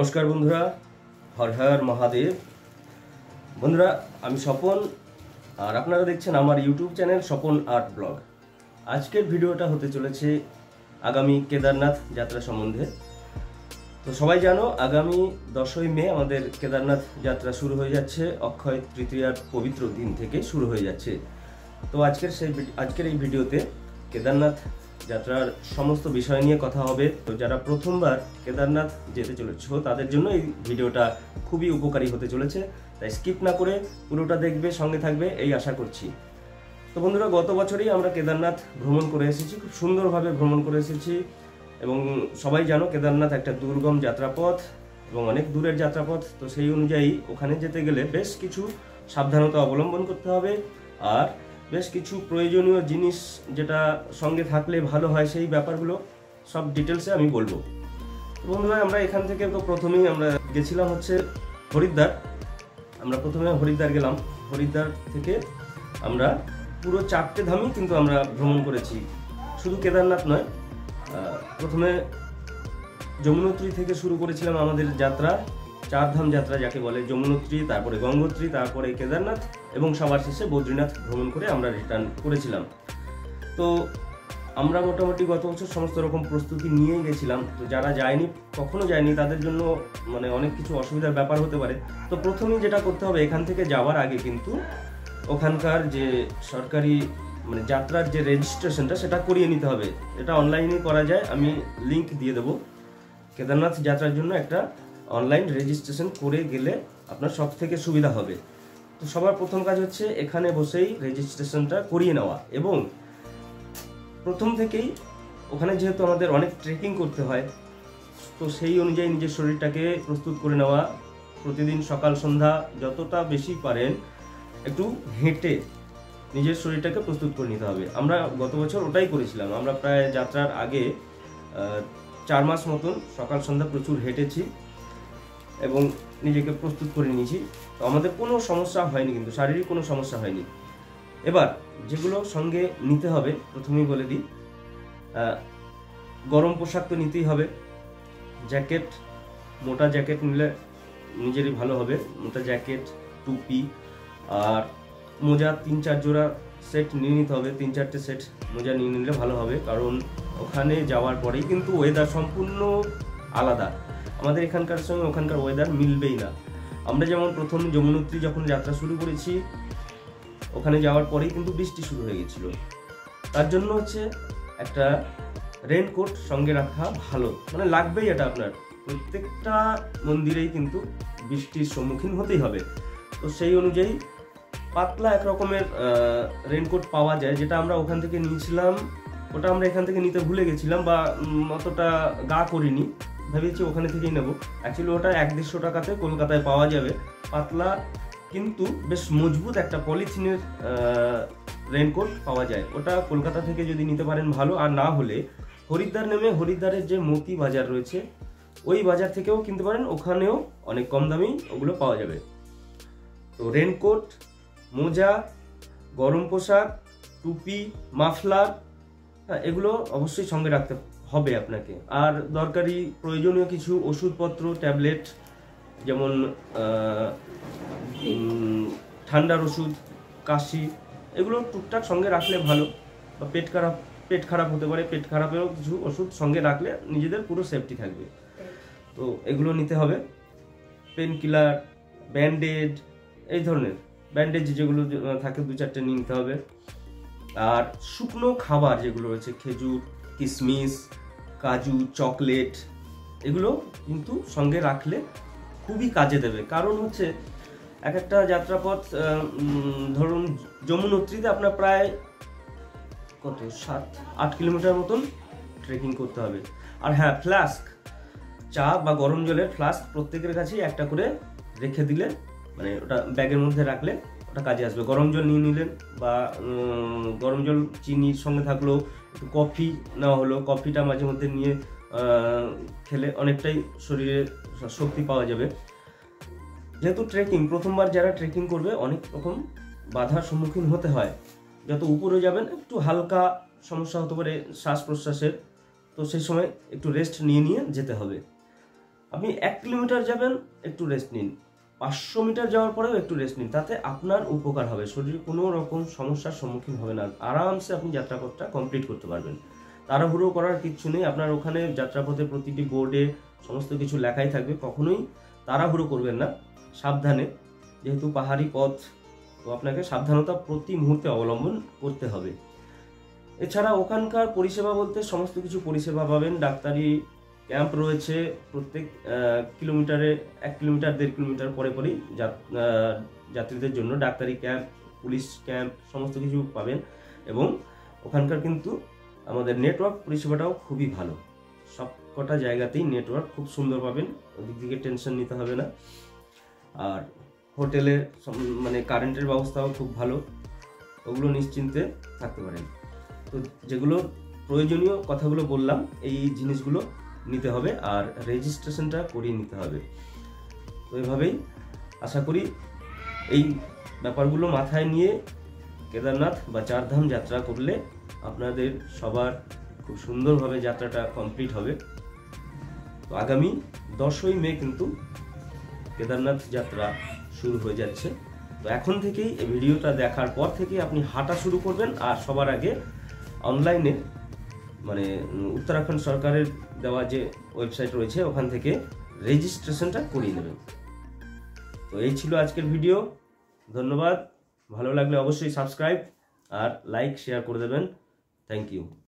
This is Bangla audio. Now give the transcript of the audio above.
নমস্কার বন্ধুরা, হর হর মহাদেব। বন্ধুরা, আমি স্বপন আর আপনারা দেখছেন আমার YouTube channel Swapan art blog. আজকের ভিডিওটা হতে চলেছে আগামী কেদারনাথ যাত্রা সম্বন্ধে। তো সবাই জানো, আগামী 10ই মে আমাদের কেদারনাথ যাত্রা শুরু হয়ে যাচ্ছে। অক্ষয় তৃতীয়ার পবিত্র দিন থেকে শুরু হয়ে যাচ্ছে। তো আজকের এই ভিডিওতে কেদারনাথ যাত্রার সমস্ত বিষয় নিয়ে কথা হবে। তো যারা প্রথমবার কেদারনাথ যেতে চলেছ তাদের জন্য এই ভিডিওটা খুবই উপকারী হতে চলেছে, তাই স্কিপ না করে পুরোটা দেখবে, সঙ্গে থাকবে এই আশা করছি। তো বন্ধুরা, গত বছরই আমরা কেদারনাথ ভ্রমণ করে এসেছি, খুব সুন্দরভাবে ভ্রমণ করে এসেছি। এবং সবাই জানো কেদারনাথ একটা দুর্গম যাত্রাপথ এবং অনেক দূরের যাত্রাপথ। তো সেই অনুযায়ী ওখানে যেতে গেলে বেশ কিছু সাবধানতা অবলম্বন করতে হবে, আর বেশ কিছু প্রয়োজনীয় জিনিস যেটা সঙ্গে থাকলে ভালো হয় সেই ব্যাপারগুলো সব ডিটেলসে আমি বলবো। বন্ধুরা, আমরা এখান থেকে তো প্রথমেই আমরা গেছিলাম হচ্ছে হরিদ্বার। আমরা প্রথমে হরিদ্বার গেলাম। হরিদ্বার থেকে আমরা পুরো 4টে ধামই কিন্তু আমরা ভ্রমণ করেছি, শুধু কেদারনাথ নয়। প্রথমে যমুনোত্রী থেকে শুরু করেছিলাম আমাদের যাত্রা, 4 ধাম যাত্রা যাকে বলে। যমুনোত্রী, তারপরে গঙ্গোত্রী, তারপরে কেদারনাথ এবং সবার শেষে বদ্রীনাথ ভ্রমণ করে আমরা রিটার্ন করেছিলাম। তো আমরা মোটামুটি গত বছর সমস্ত রকম প্রস্তুতি নিয়েই গেছিলাম। তো যারা কখনো যায়নি তাদের জন্য অনেক কিছু অসুবিধার ব্যাপার হতে পারে। তো প্রথমেই যেটা করতে হবে, এখান থেকে যাওয়ার আগে কিন্তু ওখানকার যে সরকারি যাত্রার যে রেজিস্ট্রেশনটা সেটা করিয়ে নিতে হবে। এটা অনলাইনে করা যায়, আমি লিংক দিয়ে দেবো। কেদারনাথ যাত্রার জন্য একটা অনলাইন রেজিস্ট্রেশন করে গেলে আপনার সব থেকে সুবিধা হবে। তো সবার প্রথম কাজ হচ্ছে এখানে বসেই রেজিস্ট্রেশনটা করিয়ে নেওয়া, এবং প্রথম থেকেই ওখানে যেহেতু আমাদের অনেক ট্রেকিং করতে হয়, তো সেই অনুযায়ী নিজের শরীরটাকে প্রস্তুত করে নেওয়া। প্রতিদিন সকাল সন্ধ্যা যতটা বেশি পারেন একটু হেঁটে নিজের শরীরটাকে প্রস্তুত করে নিতে হবে। আমরা গত বছর ওটাই করেছিলাম। আমরা প্রায় যাত্রার আগে 4 মাস মতন সকাল সন্ধ্যা প্রচুর হেঁটেছি এবং নিজেকে প্রস্তুত করে নিয়েছি। তো আমাদের কোনো সমস্যা হয়নি, কিন্তু শারীরিক কোনো সমস্যা হয়নি। এবার যেগুলো সঙ্গে নিতে হবে প্রথমেই বলে দিই। গরম পোশাক তো নিতেই হবে। জ্যাকেট, মোটা জ্যাকেট নিলে নিজেরই ভালো হবে। মোটা জ্যাকেট, টুপি আর মোজা 3-4 জোড়া সেট নিয়ে নিতে হবে। 3-4টে সেট মোজা নিয়ে নিলে ভালো হবে, কারণ ওখানে যাওয়ার পরেই কিন্তু ওয়েদার সম্পূর্ণ আলাদা। আমাদের এখানকার সঙ্গে ওখানকার ওয়েদার মিলবেই না। আমরা যেমন প্রথম যমুনোত্রী যখন যাত্রা শুরু করেছি, ওখানে যাওয়ার পরেই কিন্তু বৃষ্টি শুরু হয়ে গেছিলো। তার জন্য হচ্ছে একটা রেনকোট সঙ্গে রাখা ভালো, লাগবেই। এটা আপনার প্রত্যেকটা মন্দিরেই কিন্তু বৃষ্টির সম্মুখীন হতেই হবে। তো সেই অনুযায়ী পাতলা এক রকমের রেনকোট পাওয়া যায়, যেটা আমরা ওখান থেকে নিয়েছিলাম। ওটা আমরা এখান থেকে নিতে ভুলে গেছিলাম বা অতটা গা করিনি, ভেবেছি ওখানে থেকেই নেব। অ্যাকচুয়ালি ওটা 150 টাকাতে কলকাতায় পাওয়া যাবে। পাতলা কিন্তু বেশ মজবুত একটা পলিথিনের রেনকোট পাওয়া যায়। ওটা কলকাতা থেকে যদি নিতে পারেন ভালো, আর না হলে হরিদ্বার নেমে হরিদ্বারের যে মতি বাজার রয়েছে ওই বাজার থেকেও কিনতে পারেন। ওখানেও অনেক কম দামেই ওগুলো পাওয়া যাবে। তো রেনকোট, মোজা, গরম পোশাক, টুপি, মাফলার, এগুলো অবশ্যই সঙ্গে রাখতে হবে আপনাকে। আর দরকারি প্রয়োজনীয় কিছু ওষুধপত্র, ট্যাবলেট, যেমন ঠান্ডার ওষুধ, কাশি, এগুলো টুকটাক সঙ্গে রাখলে ভালো। বা পেট খারাপ হতে পারে, পেট খারাপেরও কিছু ওষুধ সঙ্গে রাখলে নিজেদের পুরো সেফটি থাকবে। তো এগুলো নিতে হবে। পেন কিলার, ব্যান্ডেজ, এই ধরনের ব্যান্ডেজ যেগুলো থাকে 2-4টে নিতে হবে। আর শুকনো খাবার যেগুলো রয়েছে, খেজুর, কিশমিশ, কাজু, চকলেট, এগুলো কিন্তু সঙ্গে রাখলে খুবই কাজে দেবে। কারণ হচ্ছে এক একটা যাত্রাপথ, ধরুন যমুনোত্রীতে আপনার প্রায় 7-8 কিলোমিটার মতন ট্রেকিং করতে হবে। আর হ্যাঁ, ফ্লাস্ক, চা বা গরম জলের ফ্লাস্ক প্রত্যেকের কাছেই একটা করে রেখে দিলে, ওটা ব্যাগের মধ্যে রাখলে ওটা কাজে আসবে। গরম জল নিয়ে নিলেন, বা গরম জল চিনির সঙ্গে থাকলেও একটু কফি নেওয়া হলো। কফিটা মাঝে মধ্যে নিয়ে খেলে অনেকটাই শরীরে শক্তি পাওয়া যাবে। যেহেতু প্রথমবার যারা ট্রেকিং করবে অনেক রকম বাধার সম্মুখীন হতে হয়। যত উপরে যাবেন একটু হালকা সমস্যা হতে পারে শ্বাস প্রশ্বাসের, তো সেই সময় একটু রেস্ট নিয়ে যেতে হবে। আপনি 1 কিলোমিটার যাবেন, একটু রেস্ট নিন, 500 মিটার যাওয়ার পরেও একটু রেস্ট নিন, তাতে আপনার উপকার হবে, শরীরে কোনো রকম সমস্যার সম্মুখীন হবে না, আরামসে আপনি যাত্রাপথটা কমপ্লিট করতে পারবেন। তাড়াহুড়ো করার কিচ্ছু নেই, আপনার ওখানে যাত্রাপথে প্রতিটি বোর্ডে সমস্ত কিছু লেখাই থাকবে, কখনোই তাড়াহুড়ো করবেন না, সাবধানে, যেহেতু পাহাড়ি পথ, তো আপনাকে সাবধানতা প্রতি মুহূর্তে অবলম্বন করতে হবে। এছাড়া ওখানকার পরিষেবা বলতে সমস্ত কিছু পরিষেবা পাবেন, ডাক্তারি ক্যাম্প রয়েছে প্রত্যেক কিলোমিটারে, 1 কিলোমিটার 1.5 কিলোমিটার পরে পরেই যাত্রীদের জন্য ডাক্তারি ক্যাম্প, পুলিশ ক্যাম্প সমস্ত কিছু পাবেন। এবং ওখানকার কিন্তু আমাদের নেটওয়ার্ক পরিষেবাটাও খুবই ভালো, সব কটা জায়গাতেই নেটওয়ার্ক খুব সুন্দর পাবেন, ওদিক দিকে টেনশন নিতে হবে না। আর হোটেলের মানে কারেন্টের ব্যবস্থাও খুব ভালো, ওগুলো নিশ্চিন্তে থাকতে পারেন। তো যেগুলো প্রয়োজনীয় কথাগুলো বললাম, এই জিনিসগুলো নিতে হবে আর রেজিস্ট্রেশনটা করিয়ে নিতে হবে। তো এভাবেই আশা করি এই ব্যাপারগুলো মাথায় নিয়ে কেদারনাথ বা চারধাম যাত্রা করলে আপনাদের সবার খুব সুন্দরভাবে যাত্রাটা কমপ্লিট হবে। তো আগামী 10ই মে কিন্তু কেদারনাথ যাত্রা শুরু হয়ে যাচ্ছে। তো এখন থেকেই এই ভিডিওটা দেখার পর থেকে আপনি হাঁটা শুরু করবেন, আর সবার আগে অনলাইনে মানে উত্তরাখণ্ড সরকারের দেওয়া যে ওয়েবসাইট রয়েছে ওখান থেকে রেজিস্ট্রেশনটা করিয়ে নেবেন। তো এই ছিল আজকের ভিডিও, ধন্যবাদ। ভালো লাগলে অবশ্যই সাবস্ক্রাইব আর লাইক শেয়ার করে দেবেন। Thank you.